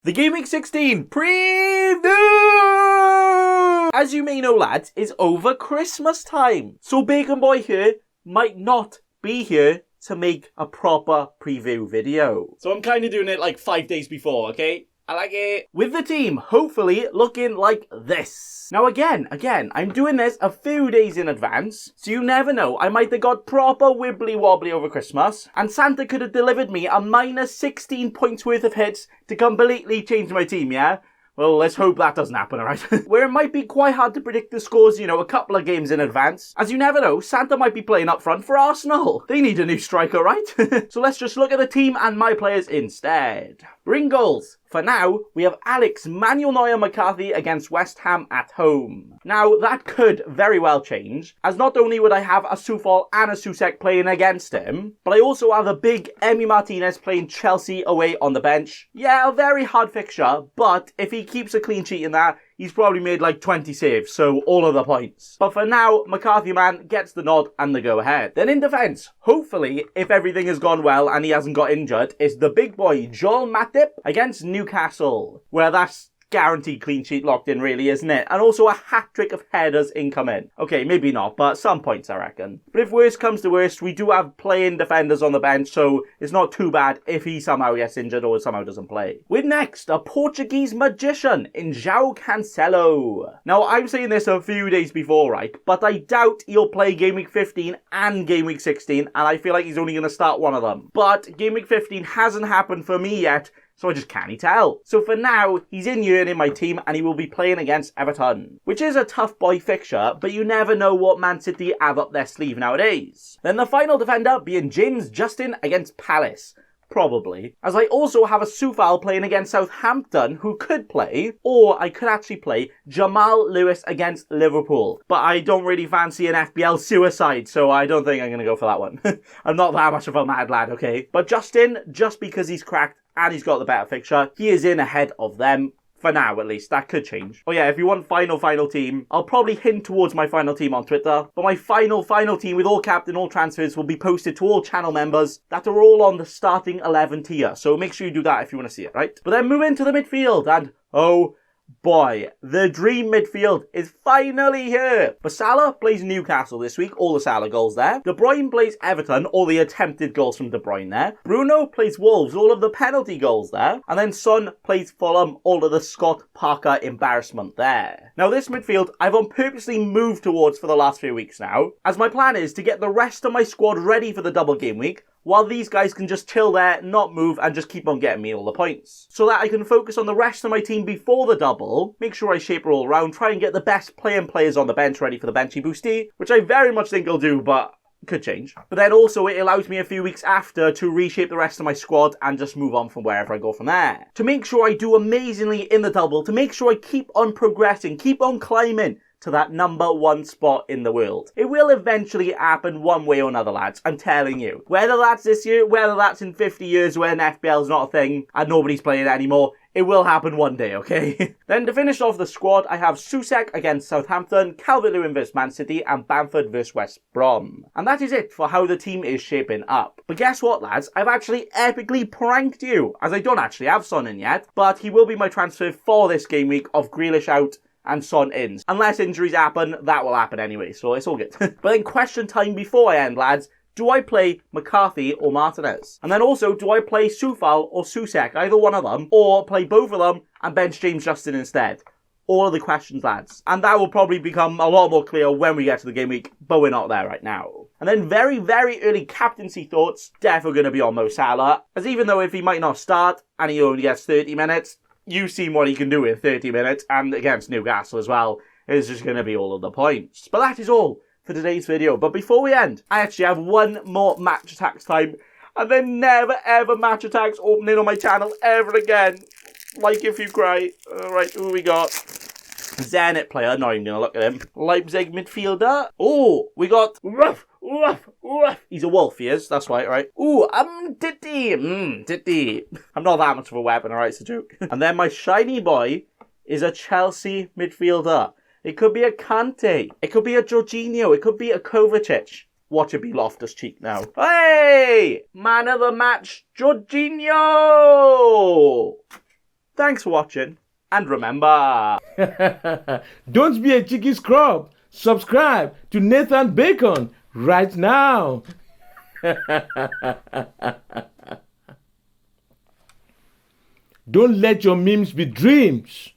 The Gameweek 16 preview! As you may know, lads, it's over Christmas time. So Bacon Boy here might not be here to make a proper preview video. So I'm kind of doing it like 5 days before, okay? I like it. With the team, hopefully, looking like this. Now again, I'm doing this a few days in advance, so you never know, I might have got proper wibbly wobbly over Christmas, and Santa could have delivered me a minus 16 points worth of hits to completely change my team, yeah? Well, let's hope that doesn't happen, alright? Where it might be quite hard to predict the scores, you know, a couple of games in advance. As you never know, Santa might be playing up front for Arsenal. They need a new striker, right? So let's just look at the team and my players instead. Bring goals. For now, we have Alex, Manuel Neuer, McCarthy against West Ham at home. Now, that could very well change, as not only would I have a Soufal and a Soucek playing against him, but I also have a big Emi Martinez playing Chelsea away on the bench. Yeah, a very hard fixture, but if he keeps a clean sheet in that, he's probably made like 20 saves, so all of the points. But for now, McCarthy man gets the nod and the go-ahead. Then in defence, hopefully, if everything has gone well and he hasn't got injured, it's the big boy Joel Matip against Newcastle, where that's guaranteed clean sheet locked in really, isn't it? And also a hat-trick of headers incoming. Okay, maybe not, but some points I reckon. But if worst comes to worst, we do have playing defenders on the bench, so it's not too bad if he somehow gets injured or somehow doesn't play. With next, a Portuguese magician in João Cancelo. Now, I'm saying this a few days before, right? But I doubt he'll play Game Week 15 and Game Week 16, and I feel like he's only going to start one of them. But Game Week 15 hasn't happened for me yet, so I just can't tell. So for now, he's in yearn in my team and he will be playing against Everton, which is a tough boy fixture, but you never know what Man City have up their sleeve nowadays. Then the final defender being James Justin against Palace. Probably, as I also have a Soufal playing against Southampton who could play, or I could actually play Jamal Lewis against Liverpool. But I don't really fancy an FPL suicide, so I don't think I'm going to go for that one. I'm not that much of a mad lad, okay? But Justin, just because he's cracked and he's got the better fixture, he is in ahead of them. For now, at least. That could change. Oh yeah, if you want final team, I'll probably hint towards my final team on Twitter. But my final team with all captain, all transfers will be posted to all channel members that are all on the starting 11 tier. So make sure you do that if you want to see it, right? But then move into the midfield and, oh boy, the dream midfield is finally here. But Salah plays Newcastle this week, all the Salah goals there. De Bruyne plays Everton, all the attempted goals from De Bruyne there. Bruno plays Wolves, all of the penalty goals there. And then Son plays Fulham, all of the Scott Parker embarrassment there. Now this midfield, I've on purposely moved towards for the last few weeks now, as my plan is to get the rest of my squad ready for the double game week, while these guys can just chill there, not move, and just keep on getting me all the points. So that I can focus on the rest of my team before the double, make sure I shape it all around, try and get the best players on the bench ready for the benchy boosty, which I very much think I'll do, but could change. But then also it allows me a few weeks after to reshape the rest of my squad and just move on from wherever I go from there. To make sure I do amazingly in the double, to make sure I keep on progressing, keep on climbing to that #1 spot in the world. It will eventually happen one way or another, lads, I'm telling you. Whether that's this year, whether that's in 50 years when FPL is not a thing and nobody's playing it anymore, it will happen one day, okay? Then to finish off the squad, I have Soucek against Southampton, Calvert-Lewin vs Man City, and Bamford vs West Brom. And that is it for how the team is shaping up. But guess what, lads? I've actually epically pranked you, as I don't actually have Son in yet, but he will be my transfer for this game week of Grealish out and Son ins. Unless injuries happen, that will happen anyway, so it's all good. But then question time before I end, lads. Do I play McCarthy or Martinez? And then also, do I play Soufal or Soucek, either one of them, or play both of them and bench James Justin instead? All of the questions, lads. And that will probably become a lot more clear when we get to the game week, but we're not there right now. And then very early captaincy thoughts, definitely going to be on Mo Salah, as even though if he might not start and he only gets 30 minutes, you've seen what he can do in 30 minutes, and against Newcastle as well. It's just going to be all of the points. But that is all for today's video. But before we end, I actually have one more match attacks time, and then never ever match attacks opening on my channel ever again. Like if you cry. Alright, who we got? Zenit player, not even going to look at him. Leipzig midfielder. Oh, we got Ruff. He's a wolf, he is. That's right. Ooh, Titty. I'm not that much of a weapon, alright, it's a joke. And then my shiny boy is a Chelsea midfielder. It could be a Kante. It could be a Jorginho. It could be a Kovacic. Watch it be Loftus-Cheek now. Hey! Man of the match, Jorginho! Thanks for watching, and remember... Don't be a cheeky scrub. Subscribe to Nathan Bacon right now. Don't let your memes be dreams.